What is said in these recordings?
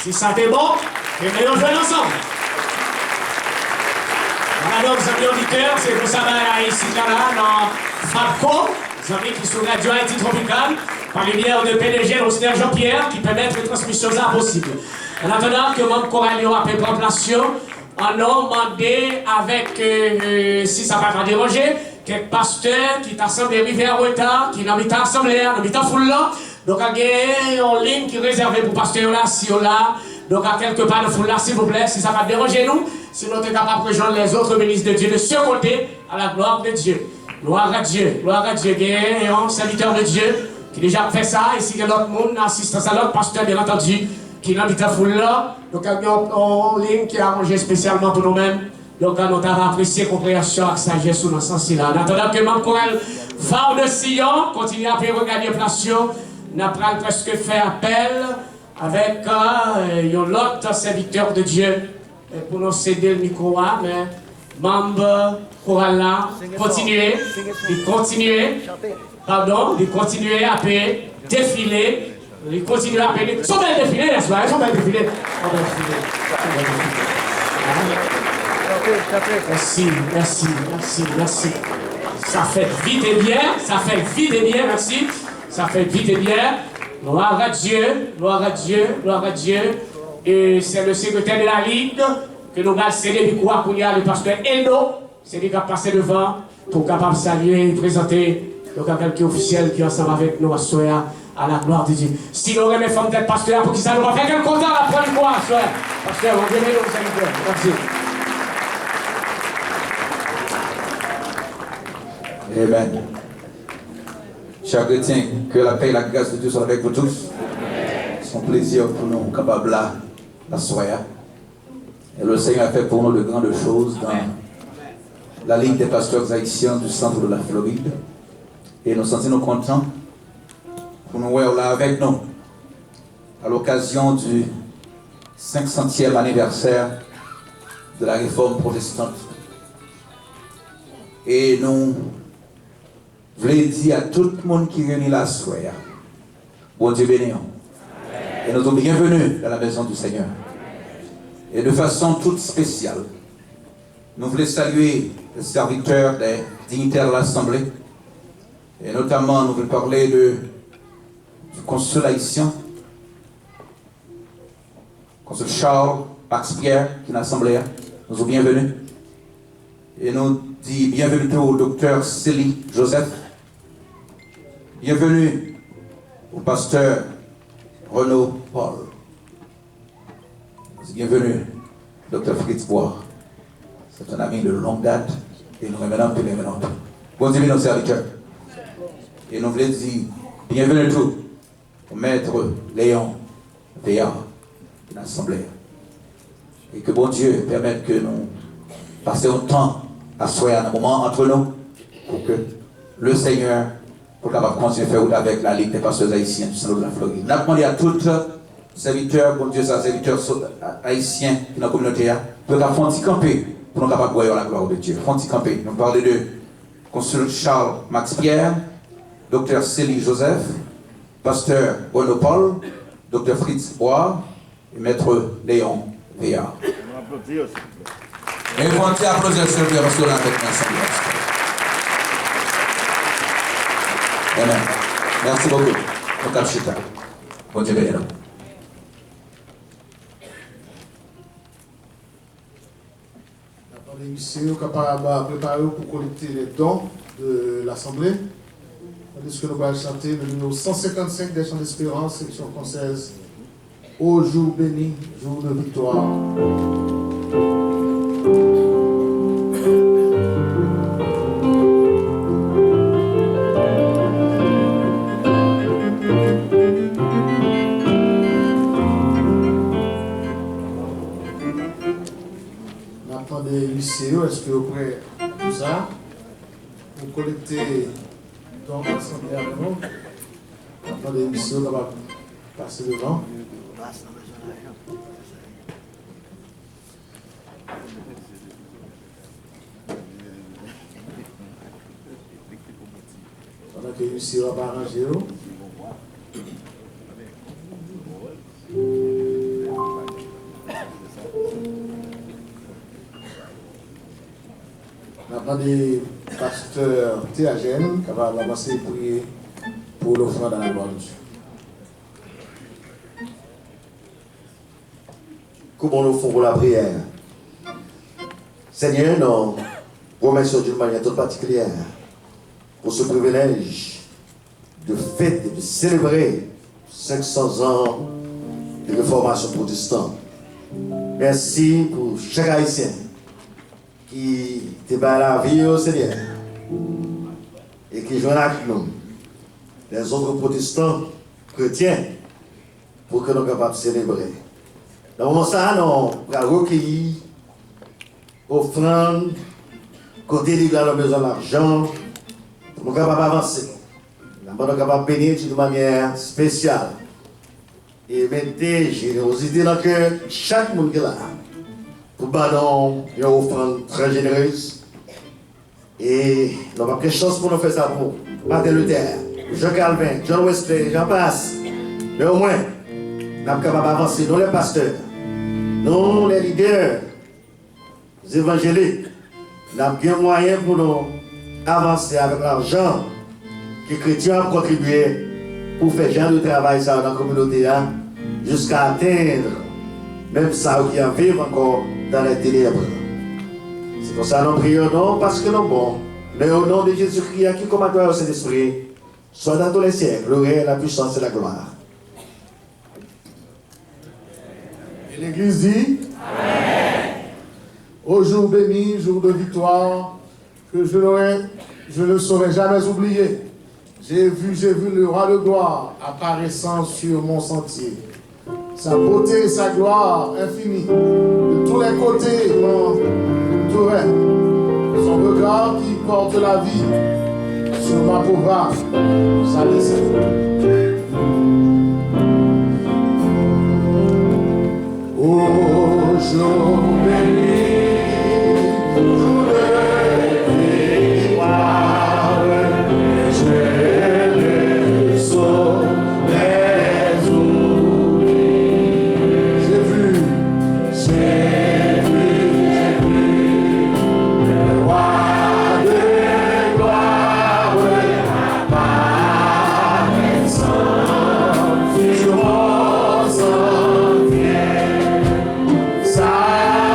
Si ça t'est bon, et venons jouer ensemble. Voilà donc, amis auditeurs, c'est pour ça ici, là, dans FAPCO, les amis qui sont Radio Haïti Tropical, par lumière de PDG, l'Austère Jean-Pierre, qui permettent les transmissions impossibles. En attendant que mon corallio a fait place, on a demandé avec, si ça va pas déranger, quelques pasteurs qui t'assemblent arrivés à retard, qui n'ont pas assemblé, n'ont pas foule là. Donc, il y a une ligne qui est réservée pour pasteurs là, si on là. Donc, à quelque part de foule là, s'il vous plaît, si ça va déranger nous, sinon on est capable de rejoindre les autres ministres de Dieu de ce côté, à la gloire de Dieu. Gloire à Dieu, gloire à Dieu. Il y a un serviteur de Dieu qui a déjà fait ça, et si l'autre monde, assistance à l'autre pasteur, bien entendu, qui n'habite la foule là. Donc, il y a une ligne qui est arrangée spécialement pour nous-mêmes. Donc, nous avons apprécié compréhension et sagesse dans ce sens-là. En attendant que Mme Corel va de Sion, continue à regagner place, nous avons presque fait appel avec l'autre serviteur de Dieu pour nous céder le micro, mais membre Corel là, continuer à défiler. Il continue à appeler. Ils sont bien défilés, n'est-ce pas? Ils sont bien défilés. Merci. Ça fait vite et bien, merci. Ça fait vite et bien. Gloire à Dieu. Et c'est le secrétaire de la Ligue que nous allons céder du quoi qu'on y a le pasteur Eno. C'est lui qui a passé devant pour capable saluer et présenter le quelqu'un officiel qui est ensemble avec nous à Soya. À la gloire de Dieu. Si nous aimons les femmes d'être pasteur, pour qui ça nous va faire quel content la première fois, frère. Pasteur, on vient nous serviteurs. Merci. Amen. Chers chrétiens, que la paix et la grâce de Dieu soient avec vous tous. C'est un plaisir pour nous, capables là, la soirée. Et le Seigneur a fait pour nous de grandes choses dans la Ligue des pasteurs haïtiens du centre de la Floride. Et nous sentons contents pour nous voir là avec nous à l'occasion du 500e anniversaire de la réforme protestante. Et nous voulons dire à tout le monde qui réunit la soirée, bon Dieu béni. Et nous sommes bienvenus dans la maison du Seigneur. Et de façon toute spéciale, nous voulons saluer les serviteurs des dignitaires de l'Assemblée. Et notamment, nous voulons parler du consul haïtien, consul Charles Max Pierre, qui est dans l'Assemblée. Nous sommes bienvenus. Et nous disons bienvenue au docteur Célie Joseph. Bienvenue au pasteur Renaud Paul. Bienvenue, docteur Fritz Bois. C'est un ami de longue date et nous remercions tous les maintenant. Bon Dieu, nos serviteurs. Et nous voulons dire bienvenue tous au maître Léon Veillard de l'Assemblée. Et que bon Dieu permette que nous passions un temps à soir un moment entre nous pour que le Seigneur pour capable continuer à faire avec la Ligue des pasteurs haïtiens du centre de la Floride. Nous avons demandé à tous les serviteurs, bon Dieu, ces serviteurs haïtiens dans la communauté, pour qu'ils font camper pour nous capables de voir la gloire de Dieu. Font camper. Nous parlons de consul Charles Max Pierre, docteur Célie Joseph, pasteur Renaud Paul, docteur Fritz Bois et maître Léon Veillard. Et vous pouvez applaudir ce Dieu parce que là, avec l'Assemblée. Amen. Merci beaucoup. Bon Dieu béni. Les missions capables de préparer pour collecter les dons de l'Assemblée. Tandis que nous allons chanter le numéro 155 des Chants d'Espérance, section française. Ô jour béni, jour de victoire. Des lycéens, est-ce que vous êtes prêts pour ça? Pour collecter dans l'Assemblée avec nous. Après des lycéens, on va passer devant. Pendant que les lycéens vont arranger. demandé pasteur Théagène qui va avancer et prier pour l'offrande à la gloire de Dieu. Comment nous faisons pour la prière? Seigneur, nous remercions d'une manière toute particulière pour ce privilège de fête, de célébrer 500 ans de réformation protestante. Merci pour chaque Haïtien qui te bat la vie au Seigneur et qui joue avec nous, les autres protestants chrétiens, pour que nous soyons capables de célébrer. Dans le moment ça, nous allons recueillir, offrande, côté de la besoin d'argent, pour nous capables d'avancer. Nous sommes capables de bénir d'une manière spéciale. Et mettre générosité dans le cœur de chaque monde qui est là. Pour nous une offrande très généreuse. Et nous n'avons pas de chance pour nous faire ça pour Martin Luther, Jean Calvin, John Wesley, j'en passe. Mais au moins, nous sommes capables d'avancer, nous les pasteurs, nous les leaders, les évangéliques, nous avons bien moyen pour nous avancer avec l'argent que les chrétiens ont contribué pour faire genre de travail ça dans la communauté jusqu'à atteindre même ça qui en vivent encore dans les ténèbres. C'est pour ça que nous prions non parce que nous bons, mais au nom de Jésus-Christ qui commande au Saint-Esprit, soit dans tous les siècles, l'aurait la puissance et la gloire. Et l'Église dit Amen. Au jour béni, jour de victoire, que je ne saurais jamais oublier. J'ai vu le roi de gloire apparaissant sur mon sentier. Sa beauté et sa gloire infinie, de tous les côtés m'entouraient. Son regard qui porte la vie sur ma pauvre âme, sa descente. Au jour béni, jour de victoire, Sa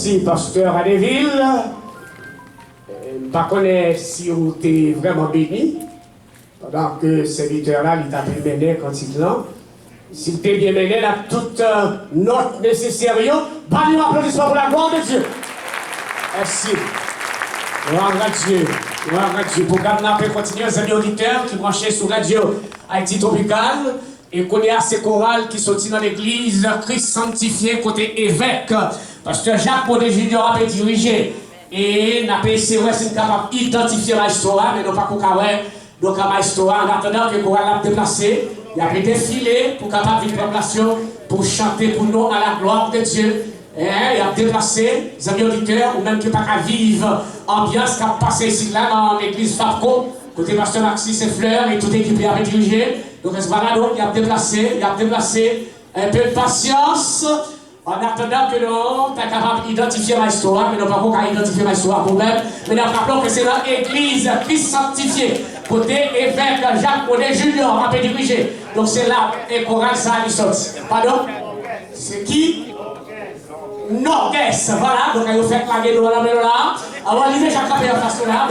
Merci, pasteur Adéville. Je ne connais pas si vous êtes vraiment béni pendant que ce serviteur-là, il t'a pu mener quand il l'a. S'il t'est bien mené, là, toute note nécessaire, pas de applaudissement pour la gloire de Dieu. Merci. Gloire à Dieu. Gloire à Dieu. Pour qu'on peut continuer, les amis auditeurs qui branchent sur Radio Haïti Tropical et qu'on a ces chorales qui sont dans l'église Christ sanctifié côté évêque. Pasteur Jacques Modé Junior a dirigé. Et n'a pas essayé de capable d'identifier la histoire, mais non pas qu'on donc à ma histoire, en attendant que le choral a déplacé, il a défilé pour capable de population pour chanter pour nous à la gloire de Dieu. Et il a déplacé les amis auditeurs, ou même qui pas qu'à vivre ambiance qui a passé ici là dans l'église Fabco, côté pasteur Maxis et Fleurs et toute l'équipe qui avait dirigé. Donc voilà, donc il a déplacé un peu de patience. En attendant que nous sommes capables d'identifier ma histoire, mais nous n'avons pas identifier ma histoire nous-mêmes. Mais nous rappelons que c'est l'église Christ sanctifié, côté évêque Jacques Modé Junior, a dirigé. Donc c'est là, et chorale ça a sorti. Pardon? C'est qui? Nord-Est, voilà. Donc il a fait claguer dans la main là. Alors il déjà capé en face là.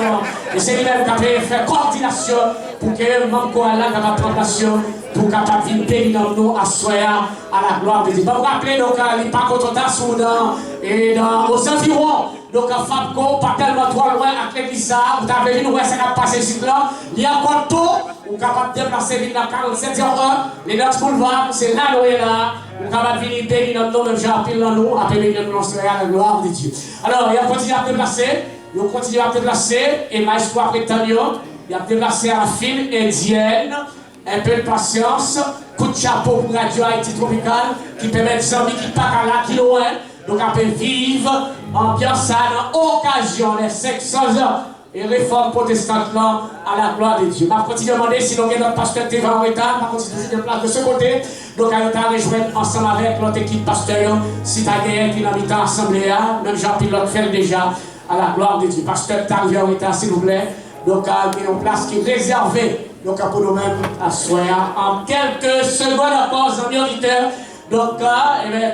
Et c'est lui-même qui a fait coordination pour que le membre là capable de plantation pour capable de venir dans nous à soya à la gloire de Dieu. Vous vous rappelez donc il pas contre dans et dans aux environs. Donc à Fabco, pas tellement trop loin à l'église ça, vous avez vu nous ça qui a passé ici là. Il y a encore tôt, vous capable de déplacer vite dans 4701, les notes boulevard, c'est là nous est là. Vous capable de venir bénir notre nom, même Jean pile dans nous, appeler notre nom à la gloire de Dieu. Alors, il a continué à déplacer, il continue à déplacer, et ma histoire prétendant, il a déplacé à la file indienne, un peu de patience, coup de chapeau pour Radio Haïti Tropical, qui permet de s'enlever qui pas à la qui loin, donc on peut vivre ambiance à l'occasion des 500 ans et réforme protestante là à la gloire de Dieu. Je vais continuer à demander si nous avons notre pasteur Théva en retard, je vais continuer de place de ce côté. Donc, on va rejoindre ensemble avec notre équipe pasteur, si tu as gagné qui habite à l'Assemblée, même Jean-Pilote fait déjà à la gloire de Dieu. Pasteur, tu arrivé en retard, s'il vous plaît. Donc, il y a une place qui est réservée donc, pour nous-mêmes à soir. En quelques secondes encore, amis auditeurs. Donc,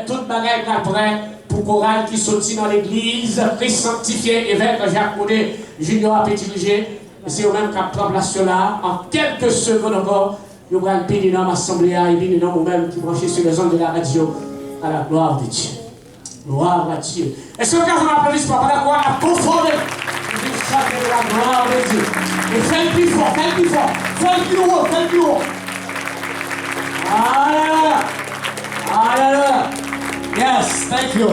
toute bagaille après pour chorale qui sortit dans l'église, Christ sanctifié, évêque Jacques Modé Junior a dirigé. Et c'est eux-mêmes qui prennent place là. En quelques secondes encore, nous allons bénir dans l'assemblée et bénir dans nous-mêmes qui branchent sur les ondes de la radio à la gloire de Dieu. Gloire à Dieu. Est-ce que vous applaudissez pas par quoi la conformer de la gloire de Dieu? Et fais le plus fort, fais le plus fort, fais le plus haut, fais le plus haut. Alléluia. Alléluia. Yes, thank you.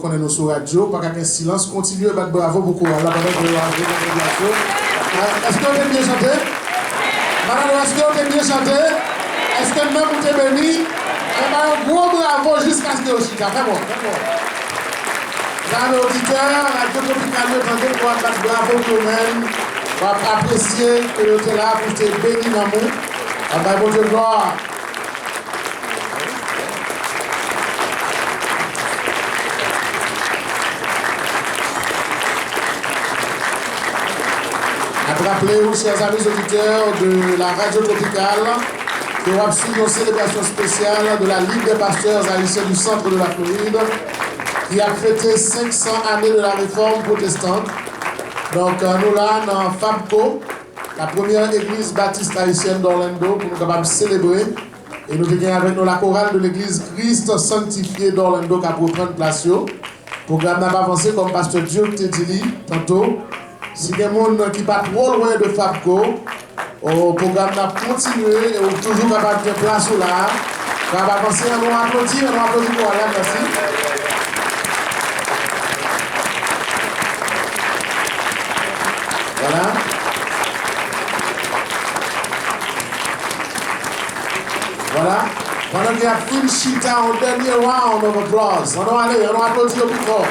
connaît nos sur radio, pas qu'un silence, continuez à battre bravo pour Coral là pendant que vous avez est-ce que vous avez bien chanté? Madame, est-ce que vous avez bien chanté? Est-ce que même vous êtes béni? Eh bien, un gros bravo jusqu'à ce que vous chita. Très bon, très bon. Mes auditeurs, la radio tropicale, attendez pour battre bravo nous-mêmes, pour apprécier que vous êtes là, pour être béni dans nous. Ah ben, bon Dieu, gloire. Rappelez-vous, chers amis auditeurs de la radio tropicale, que nous avons suivi une célébration spéciale de la Ligue des pasteurs haïtiens du centre de la Floride, qui a fêté 500 années de la réforme protestante. Donc, nous là, dans FABCO, la première église baptiste haïtienne d'Orlando, pour nous capables de célébrer. Et nous venons avec nous la chorale de l'église Christ sanctifié d'Orlando qui a pour prendre place. Le programme n'a pas avancé comme pasteur Dieu t'a dit tantôt. Si il y a des gens qui ne sont pas trop loin de FABCO, le programme a continué et on est toujours capable de place là. On va avancer, on va applaudir pour aller. Merci. Voilà. Voilà. Pendant qu'il y a une chita en dernier round of applause. On va aller, on va applaudir le plus fort.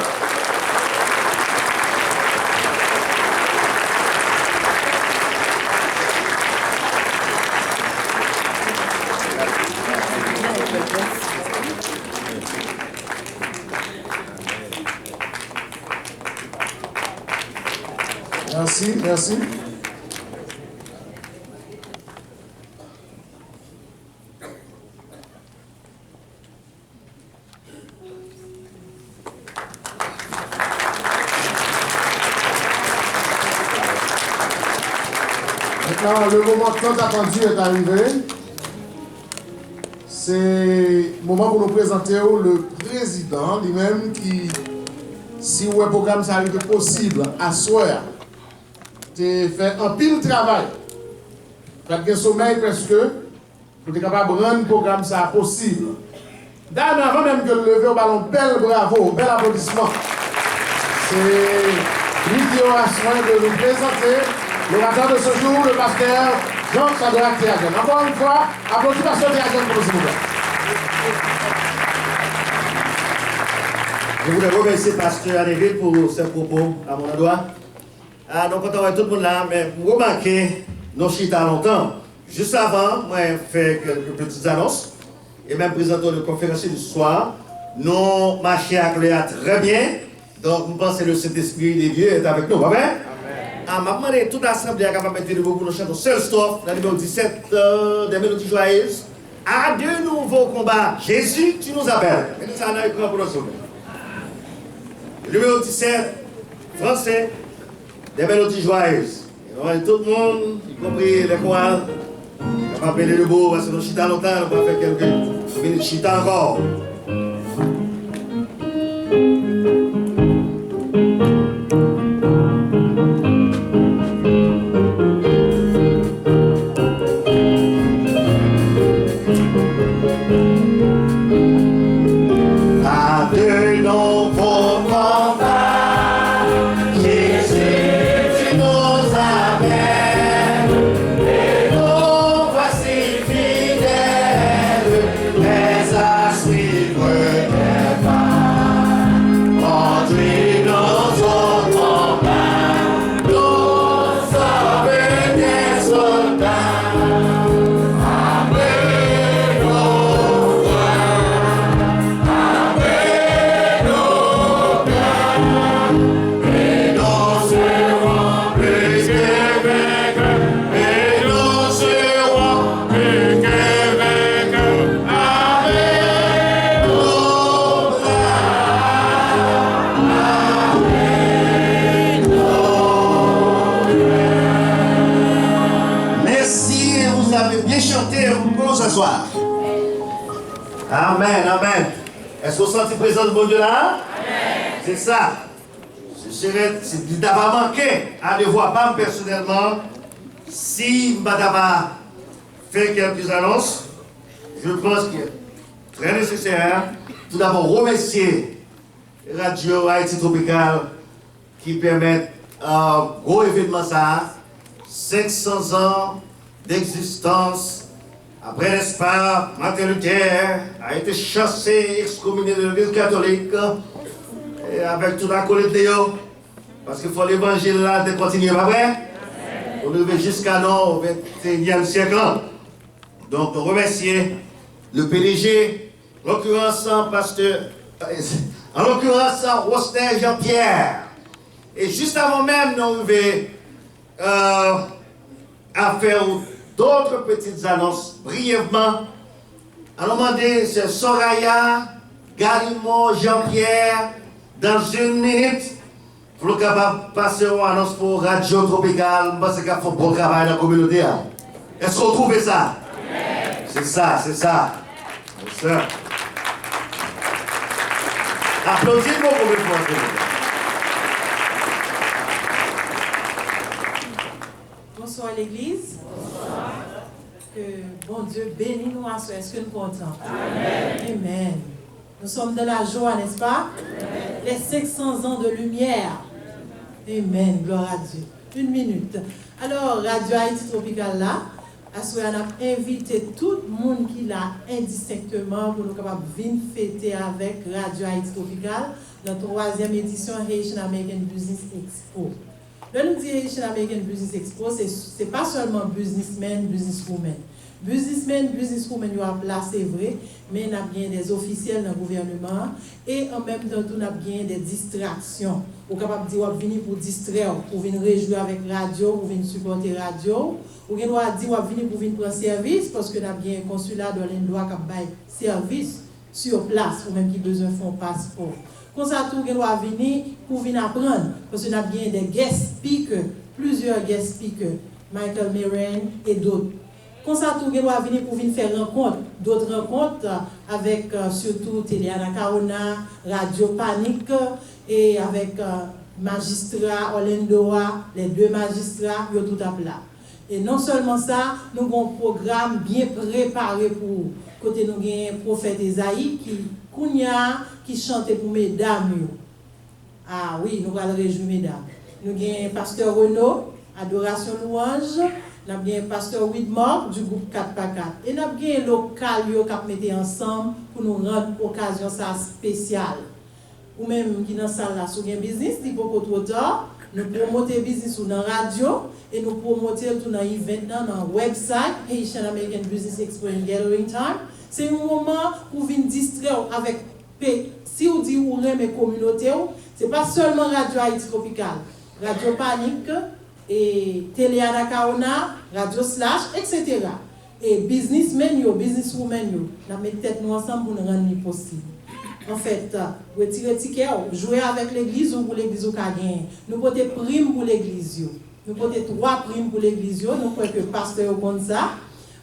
Merci, merci. Maintenant, le moment tant attendu est arrivé. C'est le moment pour nous présenter le président lui-même qui, si le programme ça arrive possible, à soir, tu fait un pile travail. Fait un sommeil presque pour être capable de rendre le programme ça possible. D'ailleurs, avant même que le lever au ballon, bel bravo, bel applaudissement. C'est lui qui aura soin de nous présenter l'orateur de ce jour, le pasteur Jean-Shadrach Théagène. Encore une fois, applaudissez pasteur Théagène pour s'il vous plaît. Je voudrais remercier le pasteur Adéville pour ses propos à mon endroit. Donc, quand on voit tout le monde là, mais vous remarquez, nos chita longtemps. Juste avant, moi, j'ai fait quelques petites annonces et même présenté le conférencier du soir. Nous marchons à Cléa très bien. Donc, nous pensons que le Saint-Esprit des dieux est avec nous. Pas vrai? M'a demandé toute l'assemblée à capable mettre debout pour nous chanter seul strophe, la numéro 17 des mélodies joyeuses. À de nouveaux combats, Jésus, tu nous appelles. Et nous allons écouter pour nous sauver. Numéro 17, français, des mélodies joyeuses. Et tout le monde, y compris les chorales, capable de mettre debout parce que nous chita longtemps, on va faire quelques minutes chita encore. Amen, amen. Est-ce que vous sentez présent de bon Dieu là? Amen. C'est ça. C'est d'avoir manqué à ne voir pas personnellement. Si madame fait quelques annonces, je pense que c'est très nécessaire. Tout d'abord, remercier Radio Haïti Tropical qui permet un gros événement ça, 500 ans d'existence. Après, n'est-ce pas, Martin Luther a été chassé, excommunié de l'Église catholique, et avec tout un collègue de Léo, parce qu'il faut l'évangile là de continuer, pas vrai? On arrive jusqu'à nous, au 21e siècle. Donc, on remercie le PDG, en l'occurrence, Rosner Jean-Pierre. Et juste avant même, nous arrivons à faire d'autres petites annonces brièvement. Alors, demander, c'est Soraya, Galimon, Jean-Pierre, dans une minute, pour le capable de passer une annonce pour Radio Tropical, parce qu'il faut un bon travail dans la communauté. Est-ce qu'on trouve ça? C'est ça, c'est ça. C'est ça. Applaudissez-moi pour le fois. Bonsoir à l'église. Que bon Dieu bénisse nous à ce. Est-ce que nous sommes contents? Amen. Nous sommes dans la joie, n'est-ce pas? Les 500 ans de lumière. Amen. Gloire à Dieu. Une minute. Alors, Radio Haïti Tropical là, on a invité tout le monde qui l'a indistinctement pour nous capables de venir fêter avec Radio Haïti Tropical, la 3e édition Haitian American Business Expo. Là, nous disons Haitian American Business Expo, ce n'est pas seulement businessmen, businesswomen. Businessmen, businesswomen, il y a là, c'est vrai, mais il y a bien des officiels dans le gouvernement et en même temps, il y a bien des distractions. Vous êtes capable de dire, vous venir pour distraire, pour venir réjouir avec radio, pour venir supporter radio. Vous pouvez dire, vous venir pour venir prendre service, parce que nous avons bien un consulat dans l'endroit qui a service sur place, ou même qui a besoin de faire un passeport. Comme ça, tout le monde venir pour venir apprendre, parce que nous avons bien des guest speakers, plusieurs guest speakers, Michael Mirren et d'autres. Comme ça, tout le monde venir pour venir faire rencontre, d'autres rencontres avec surtout Téléana Kaona, Radio Panique et avec magistrat Olendoa, les deux magistrats, ils sont tout à plat. Et non seulement ça, nous avons un programme bien préparé pour côté nous avons un prophète Esaïe qui chantait pour mesdames. Ah oui, nous allons réjouir mesdames. Nous avons un pasteur Renaud, Adoration Louange. Nous avons un pasteur Widmore du groupe 4x4. Et nous avons un local qui mettait ensemble pour nous rendre occasion ça spéciale. Ou même qui dans salle là, sur un business, il faut trop tard. Nous promoter business dans la radio et nous promoter tout dans l'événement, dans le website, Haitian American Business Expo and Gathering Time. C'est un moment pour venir distraire avec, si vous dites ou aimez communauté, ce n'est pas seulement Radio Haïti Tropical, Radio Panique, et Téléana Kaona, Radio Slash, etc. Et businessmen, businesswomen, nous mettons tête nous ensemble pour nous rendre possible. En fait, retirer ticket, jouer avec l'église ou pour l'église au Kaguen. Nous porter prime pour l'église. Nous porter 3 primes pour l'église. Nous croyons que le pasteur comme ça.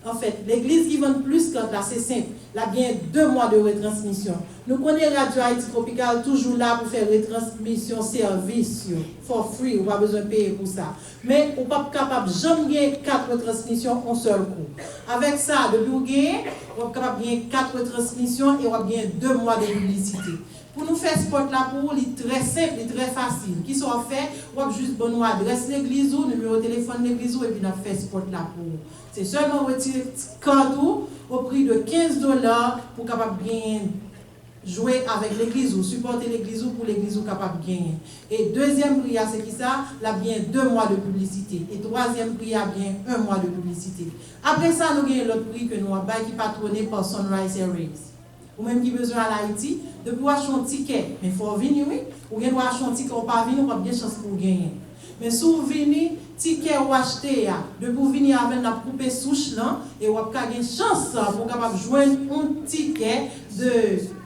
En fait, l'église qui vend plus que là, c'est simple. Là, bien 2 mois de retransmission. Nous connaissons Radio Haïti Tropical toujours là pour faire retransmission service. For free, on n'a pas besoin de payer pour ça. Mais on n'est pas capable de jamais 4 retransmissions en seul coup. Avec ça, depuis vous gagnez, on est capable de gagner 4 retransmissions et on va gagner 2 mois de publicité. Pour nous faire ce spot là pour vous, c'est très simple et très facile. Qui sont faits, on va juste bonne adresse l'église ou numéro de téléphone l'église et puis on fait ce spot là pour vous. C'est seulement retirer carte au prix de $15 pour capable bien jouer avec l'église ou supporter l'église ou pour l'église ou capable gagner. Et deuxième prix, c'est qui ça? Là bien 2 mois de publicité. Et troisième prix, a bien 1 mois de publicité. Après ça, nous avons l'autre prix que nous avons qui est patronné par Sunrise Airways. Ou même qui besoin à l'Haïti, de pouvoir acheter un ticket. Mais il faut venir, oui. Ou bien acheter un ticket, ou pas venir, on a bien chance pour gagner. Mais si vous venez, ticket ou acheter, de pour venir avec la coupée souche là, et vous avez une chance pour capable joindre un ticket de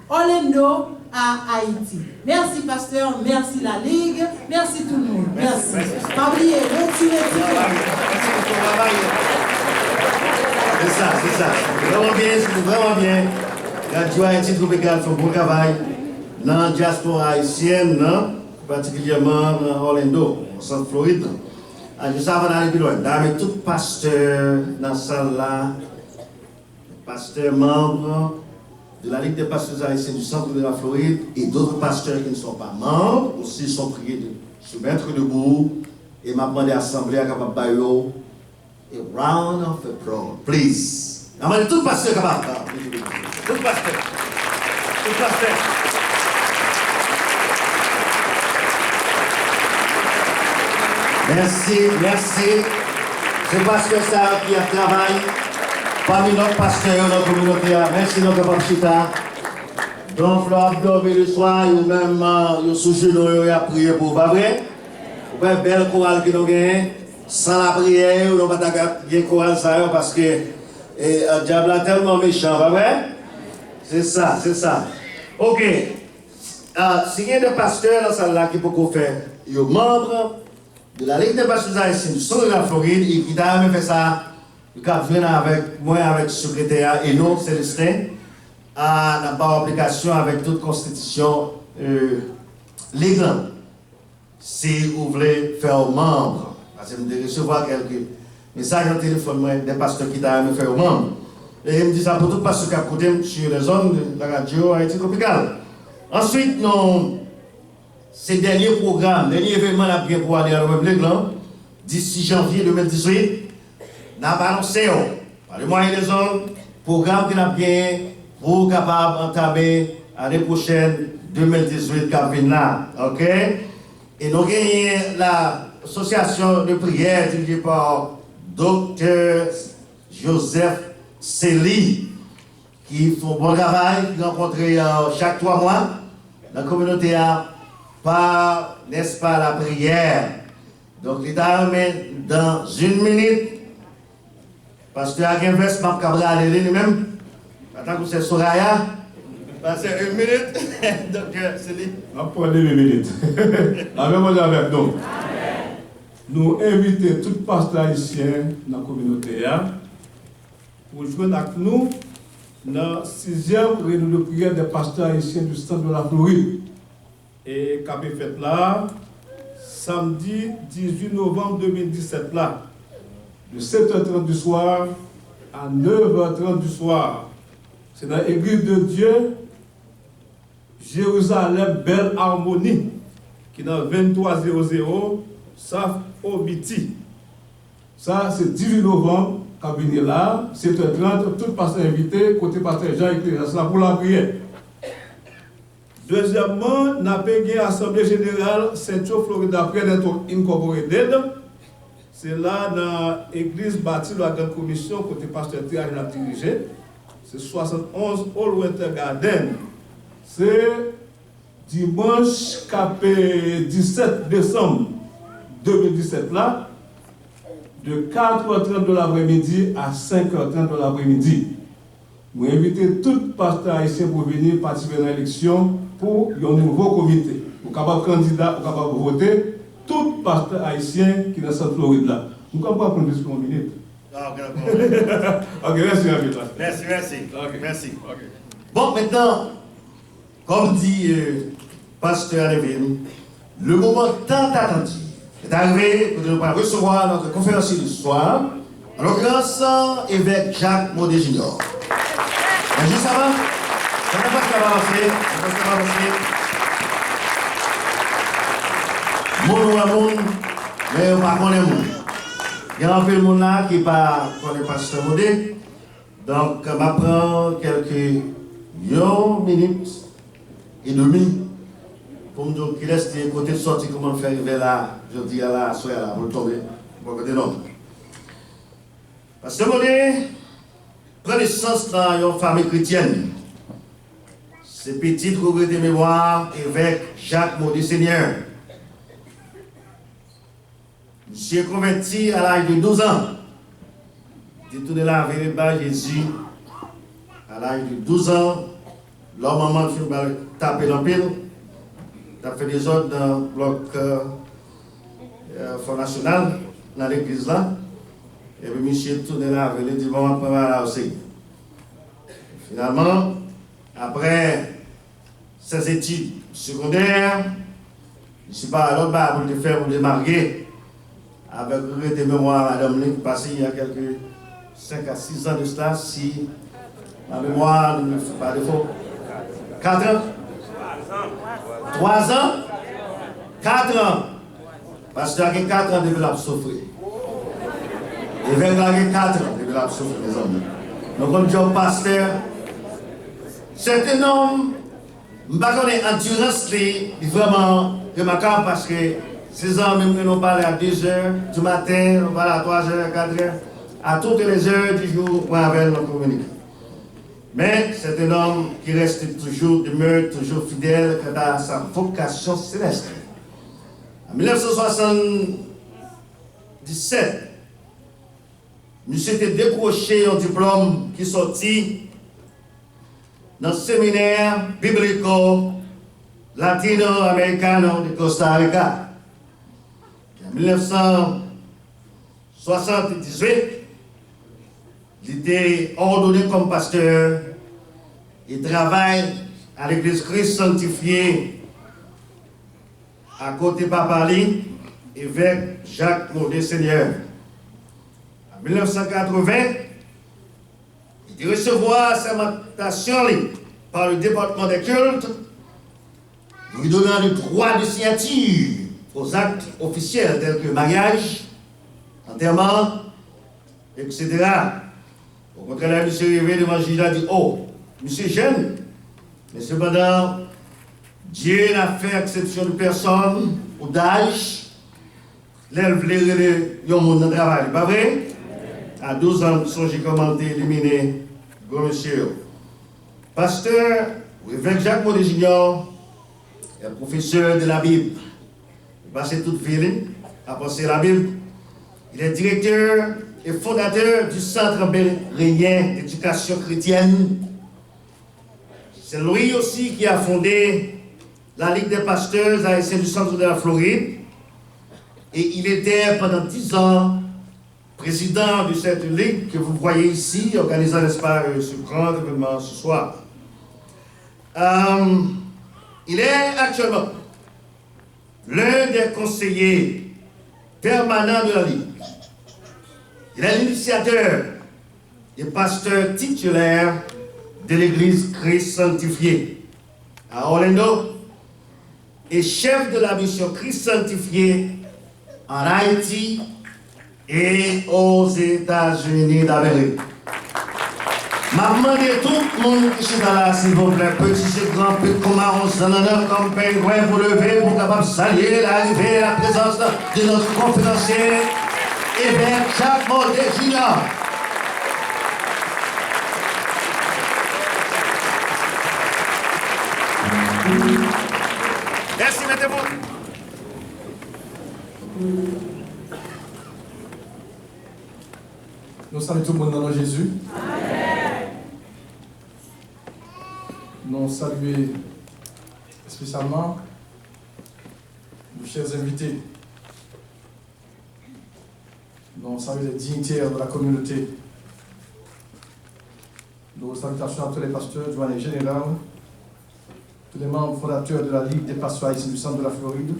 Orlando à Haïti. Merci pasteur, merci la Ligue, merci tout le monde. Merci. Pas oublier, retirez le ticket. C'est ça. Vraiment bien. Radio Haïti Tropical fait un bon travail dans la diaspora haïtienne, particulièrement dans Orlando, en Centre Floride. Juste avant d'aller plus loin, avec tout pasteur dans la salle là, pasteur membre de la Ligue des pasteurs haïtiens du centre de la Floride et d'autres pasteurs qui ne sont pas membres aussi sont priés de se mettre debout et m'a demandé à l'Assemblée à capable a round of applause, please. M'a demandé tout pasteur capable. Tout pasteur. Tout pasteur. Merci, merci. C'est parce que ça qui a travaillé parmi nos pasteurs dans la communauté. Merci notre papa Chita. Donc, l'on a dormi le soir, ou même sous genou, il a prié pour vous, pas vrai? Vous avez belle chorale qui nous gagne. Sans la prière, on va pas gagner chorale ça parce que le diable est tellement méchant, pas vrai? C'est ça, c'est ça. Ok. Si il y a des pasteurs dans cette là qui peuvent faire, ils sont membres de la Ligue des pasteurs haïtiens du centre de la Floride et qui t'a même fait ça, il a venu avec moi, avec le secrétaire et nous, Célestin, à la application avec toute constitution légale. Si vous voulez faire membre, parce que je recevoir quelques messages au téléphone des pasteurs qui t'a même fait membre. Et il me dit ça pour tout pasteur qui a côté sur les zones de la radio Haïti tropicale. Ensuite, nous. Ces derniers programmes, dernier événement pour aller à la République, d'ici janvier 2018, nous avons annoncé, par les moyens des zones, programme qui n'a bien pour capable d'entamer l'année prochaine, 2018, qui vient là. OK? Et nous avons l'association de prière dirigée par Dr. Joseph Célie, qui font bon travail, qui rencontrent chaque 3 mois dans la communauté par, n'est-ce pas, la prière. Donc, l'État remet dans 1 minute, parce que à Genvest, Mme Cabral, elle est lui-même, attends que c'est Soraya, c'est 1 minute, donc c'est lui. On prend 2 minutes. Avec moi, avec nous. Nous invitons tous les pasteurs haïtiens dans la communauté pour jouer avec nous dans la 6e réunion de prière des pasteurs haïtiens du centre de la Floride. Et qui est fait là, samedi 18 novembre 2017 là, de 7h30 du soir à 9h30 du soir. C'est dans l'église de Dieu, Jérusalem Belle Harmonie, qui est dans 2300, Saf Obiti. Ça, c'est 18 novembre, cabinet là, 7h30, tout pasteur invité, côté pasteur Jean-Éclairé, c'est là pour la prière. Deuxièmement, nous avons une assemblée générale Saint-Florida après d'être incorporated. C'est là dans l'église bâtie de la grande commission, côté pasteur Thierry l'a dirigé. C'est 71 All Winter Garden. C'est dimanche 17 décembre 2017 là, de 4h30 de l'après-midi à 5h30 de l'après-midi. Nous invitons tout pasteur haïtien pour venir participer à l'élection pour un nouveau comité. Pour capable candidat, pour capable voter, tout pasteur haïtien qui est dans cette Floride là. Nous ne pouvons pas prendre plus qu'une minute. Ok, merci, merci. Okay. Merci. Okay. Bon, maintenant, comme dit pasteur Alevin, le moment tant attendu est arrivé pour nous recevoir notre conférencier du soir, en l'occurrence, évêque Jacques Modé Junior. Mais juste avant, je ne sais pas ce qu'on va avancer. Mon amour, mais on ne connaît pas mon. Il y a un peu de monde là qui ne connaît pas pasteur Modé. Donc, je m'apprends quelques minutes et demie pour me dire qu'il reste des côtés de sortie, comment faire arriver là, je dis à la soirée là, pour tomber. Bon, côté non. Pasteur Modé prend naissance dans une famille chrétienne. C'est petit regret de mémoire, évêque Jacques Modé Seigneur. Monsieur est converti à l'âge de 12 ans. Il est tourné la vérité Jésus à l'âge de 12 ans. Leur maman finit par taper dans le pile. Il a fait des ordres dans le bloc Front National, dans l'église là. Et puis monsieur est tourné la vérité, il dit bon, on va là aussi. Finalement, après ses études secondaires, je ne suis pas à l'autre bas pour le faire pour démarquer avec des mémoires à Madame Link passé il y a quelques 5 à 6 ans de cela, si ma mémoire ne me fait pas défaut. 4 ans? 3 ans? 4 ans. Parce qu'il y a 4 ans depuis la souffrir. Et vers 4 ans depuis la souffrir, mes amis. Donc, comme job pasteur, c'est un homme, je ne sais pas si l'endurance est vraiment remarquable parce que ces hommes, même nous parlons à 2 h du matin, on parle à 3 h, 4 h, à toutes les heures du jour, on avec nos communiqués. Mais c'est un homme qui reste toujours demeure, toujours fidèle quant à sa vocation céleste. En 1977, nous s'était décroché un diplôme qui sortit dans le séminaire biblico-latino-américano de Costa Rica. En 1978, il était ordonné comme pasteur et travaille à l'église Christ sanctifié à côté Papali, évêque Jacques Modé Seigneur. En 1980, il recevra sa sermentation par le département des cultes, lui donnant le droit de signature aux actes officiels tels que mariage, enterrement, etc. Au contraire, M. Révé devant Jésus a dit, oh, monsieur jeune, mais cependant, Dieu n'a fait exception de personne ou d'âge. L'élève voulait le monde dans le travail, pas vrai? À 12 ans, j'ai commenté, éliminé, gros monsieur. Pasteur, évêque Jacques Modé Junior, est professeur de la Bible. Il passe toute ville à penser la Bible. Il est directeur et fondateur du Centre bérénien d'éducation chrétienne. C'est lui aussi qui a fondé la Ligue des pasteurs haïtiens du centre de la Floride. Et il était pendant 10 ans président de cette ligue que vous voyez ici, organisant, n'est-ce pas, ce grand événement ce soir. Il est actuellement l'un des conseillers permanents de la Ligue. Il est l'initiateur et pasteur titulaire de l'église Christ sanctifié à Orlando et chef de la mission Christ sanctifié en Haïti et aux États-Unis d'Amérique. M'a demandé tout le monde qui est là, s'il vous plaît, petit et grand, petit comme on s'en comme pingouin, vous levez pour capable saluer l'arrivée, la présence de notre conférencier, évêque Jacques Modé Junior. Merci, mettez-vous. Nous saluons tout le monde dans le nom de Jésus. Amen. Nous saluons spécialement nos chers invités. Nous saluons les dignitaires de la communauté. Nos salutations à tous les pasteurs de manière générale, tous les membres fondateurs de la Ligue des pasteurs haïtiens du centre de la Floride,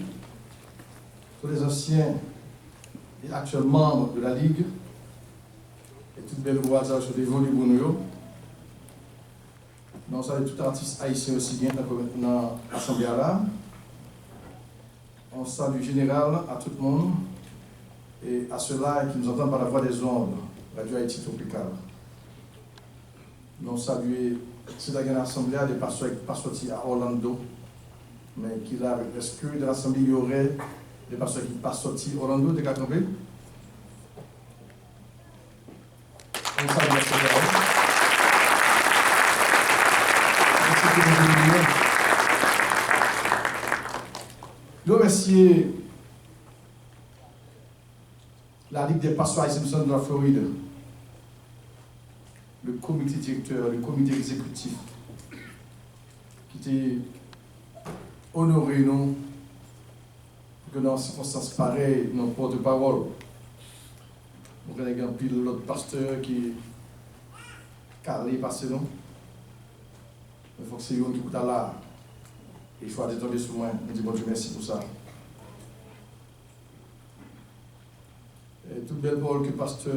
tous les anciens et actuels membres de la Ligue, et toutes belles voisins sur les volets Bounouyo. Nous saluons tout artiste haïtien aussi bien dans l'Assemblée là. On salue général à tout le monde et à ceux-là qui nous entendent par la voix des ondes, Radio Haïti Tropical. Nous saluons l'Assemblée des pasteurs qui sont sortis à Orlando, mais qui là, est-ce que dans l'Assemblée il y aurait des pasteurs qui ne sont pas sortis à Orlando, des Cacampé? On salue l'Assemblée. Je remercie la Ligue des pasteurs haïtiens du centre de la Floride, le comité directeur, le comité exécutif, qui était honoré nous, que dans des circonstances pareilles, nos porte-parole. Nous avons un pile l'autre pasteur qui carré passé nous. Il faut que c'est eux qui sont là. Il faut aller tomber sur moi. Je dis bon Dieu merci pour ça. Et toute belle parole que le pasteur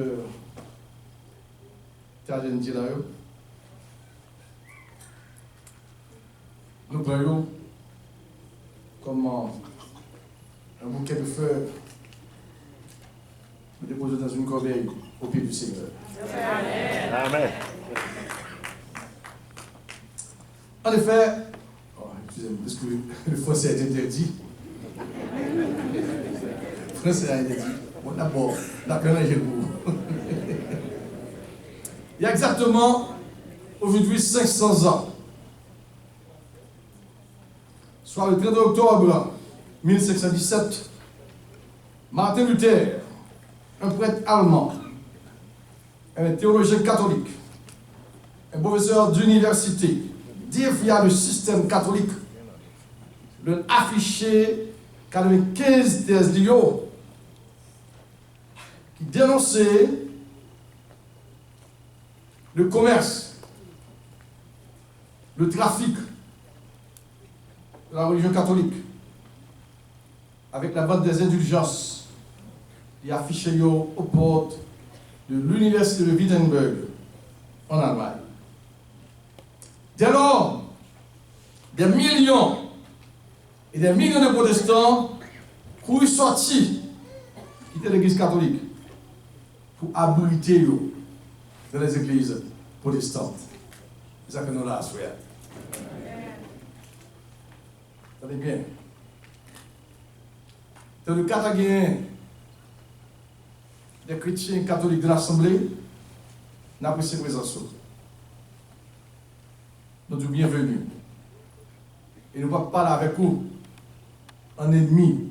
dit là, nous prenons comme un bouquet de fleurs, nous déposons dans une corbeille au pied du Seigneur. Amen. En effet, excusez-moi, parce que le français est interdit. Le français est interdit. Bon, d'abord, d'accord, j'ai le goût. Il y a exactement, aujourd'hui, 500 ans, soit le 13 octobre 1517, Martin Luther, un prêtre allemand, un théologien catholique, un professeur d'université, défiant le système catholique, de afficher 95 thèses d'Io qui dénonçaient le commerce, le trafic de la religion catholique, avec la vente des indulgences, et affiché aux portes de l'université de Wittenberg en Allemagne. Dès lors, des millions et des millions de protestants courent sortis, quitter l'église catholique, pour abriter dans les églises protestantes. C'est ça que nous avons fait. Attendez bien. Dans le cas des chrétiens catholiques de l'Assemblée, nous avons pris présence. Nous sommes bienvenus. Et nous ne pouvons pas parler avec vous en ennemi,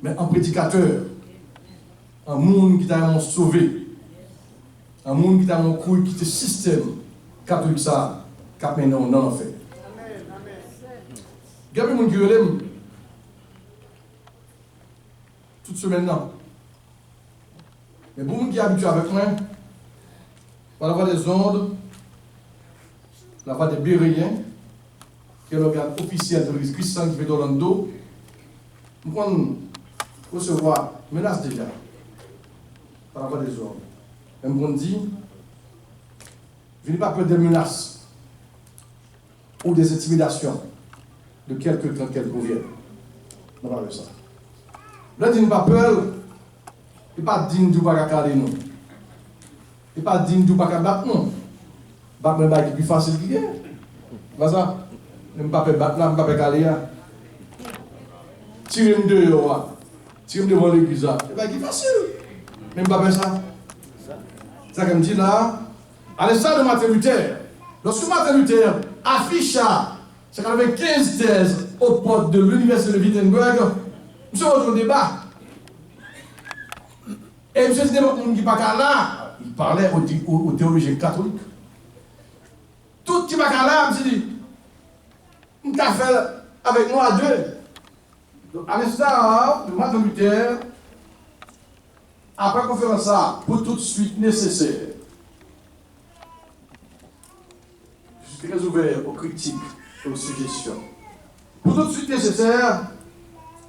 mais en prédicateur, un monde qui t'a sauvé, un monde qui t'a couru, qui te système catholique ça, qui a maintenant non en fait. Il y a des gens qui l'aiment toute semaine là. Mais pour les gens qui sont habitués avec moi, on va avoir des ondes, la voix des Béréens, qui est l'organe officiel de l'Église chrétienne qui fait d'Orlando, nous pouvons recevoir menace déjà par la voix des hommes. Même on dit, je n'ai pas peur des menaces ou des intimidations de quelque temps qu'elles proviennent. On parle de ça. Là, il n'est pas peur, il n'est pas digne du bagacaré, non. Il n'est pas digne du bagacaré, non. Battre le bac est plus facile qu'il est. Voilà ça. Je ne peux pas battre là, je ne peux pas caler là. Tirer-moi dehors, tirer-moi devant l'église là. C'est pas facile. Mais je ne peux pas faire ça. C'est ça que me dit là. À l'instar de Martin Luther, lorsque Martin Luther afficha 15 thèses aux portes de l'université de Wittenberg, nous sommes au débat. Et M. Sidney qui pas là, il parlait aux théologiens catholiques. Tout qui va là, je dis, on a fait avec nous à deux. Donc, à l'instar de Martin Luther, après la conférence, pour tout de suite nécessaire, je suis très ouvert aux critiques et aux suggestions. Pour tout de suite nécessaire,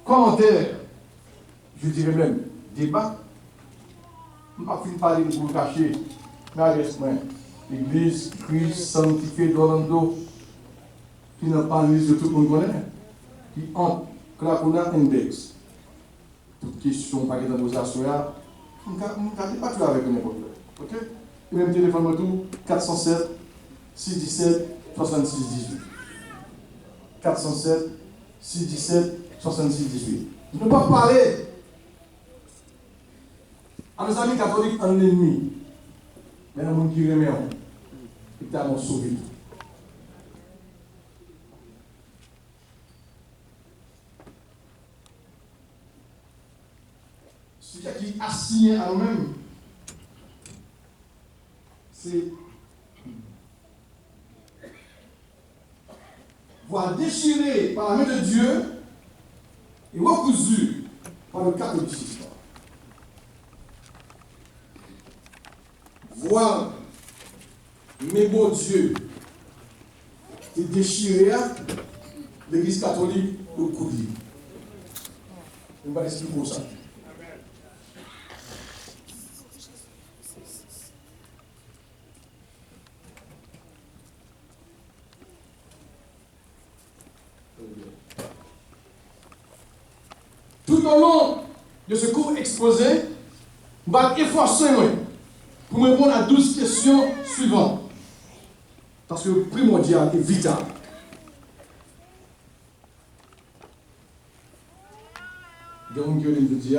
commentaire, je dirais même débat. Je ne vais pas finir par parler pour cacher, mais adresse-moi. L'église Christ sanctifiée d'Orlando, qui n'a pas une liste de tout le monde connaît, qui entre Clacona Index. Toute question, pas dans vos assoirs, je ne vais pas tout avec n'importe quoi. Ok? Et même téléphone tout 407 617 66 18. 407 617 66 18. Je ne peux pas parler à nos amis catholiques en ennemi. Mais un monde qui remet en et qui a sauvé. Ce qui est assigné à nous-mêmes, c'est voir déchiré par la main de Dieu et recousu par le catholicisme. Voir mes beaux dieux qui déchiré l'église catholique au coulis. Je vais expliquer pour ça. tout au long de ce cours exposé, je vais efforcer pour me répondre à 12 questions suivantes. Parce que primordial et vital. Il y a un qui dit,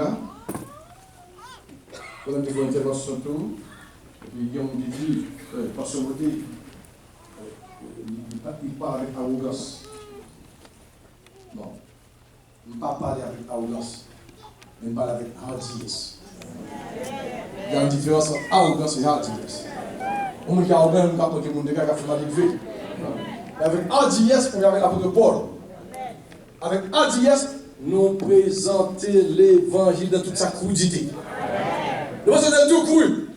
pendant que vous intervention tout, il y a un qui dit, par son côté, il parle avec arrogance. Non. Il ne parle pas avec arrogance, mais il parle avec hardiness. Il y a une différence entre arrogance et hardiness. On est arrogant, on est capable de monde qui a fait mal élevé. Avec hardiness, on est avec l'apôtre Paul. Avec hardiness, nous présenter l'évangile dans toute sa crudité. Le Seigneur a tout cru.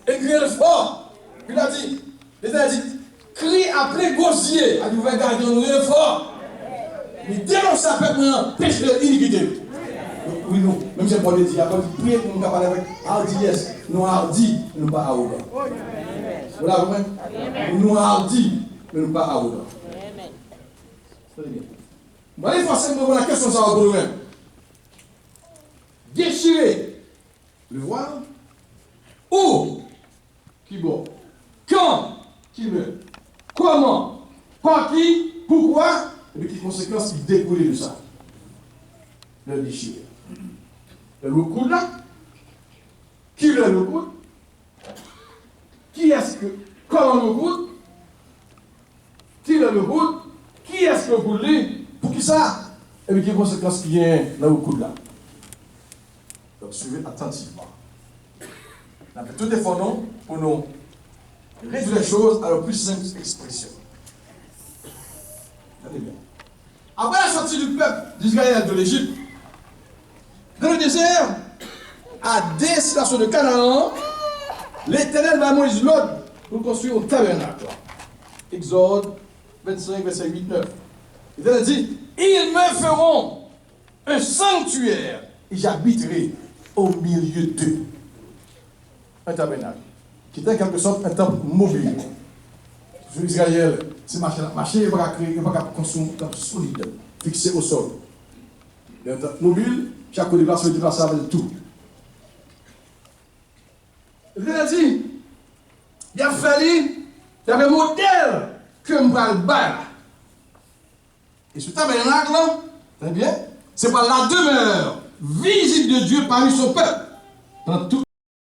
Et crier fort. Il a dit, crie après gosier. Il a dit, vous allez garder nous fort. Mais dénonce ça maintenant, péché de l'iniquité. Oui, non. Même si Paul dit, il a pas dit, prier pour nous parler avec hardiness. Nous hardi, nous pas arrogants. Vous l'avez compris? Nous hardi, mais nous pas arrogants. Très bien. Bon, allez forcément la question ça va pour nous-mêmes. Déchirer le voile. Où? Qui bon? Quand? Qui meurt? Comment? Par qui? Pourquoi? Et puis, quelles conséquences qui découlent de ça? Le déchirer. Le coude là? Qui le coude? Qui est-ce que? Comment le coude? Qui le coude? Qui est-ce que vous voulez? Pour qui ça? Et puis, quelles conséquences qui viennent dans le coude là? Donc, suivez attentivement. On a fait tout effort pour nous réduire les choses à leur plus simple expression. Regardez bien. Après la sortie du peuple d'Israël de l'Égypte, dans le désert, à destination de Canaan, l'Éternel va à Moïse l'ordre pour construire un tabernacle. Exode 25, verset 8-9. L'Éternel dit, ils me feront un sanctuaire et j'habiterai au milieu d'eux. Un tabernacle, qui était en quelque sorte un temple mobile. Sur Israël, c'est marché, il ne va pas créer, il ne va pas construire un temple solide, fixé au sol. Un temple mobile, chaque déplacement est déplaçable de tout. Il a dit, il a fallu, il y avait un modèle que je vais battre. Et ce tabernacle, très bien, c'est par la demeure visible de Dieu parmi son peuple. Dans tout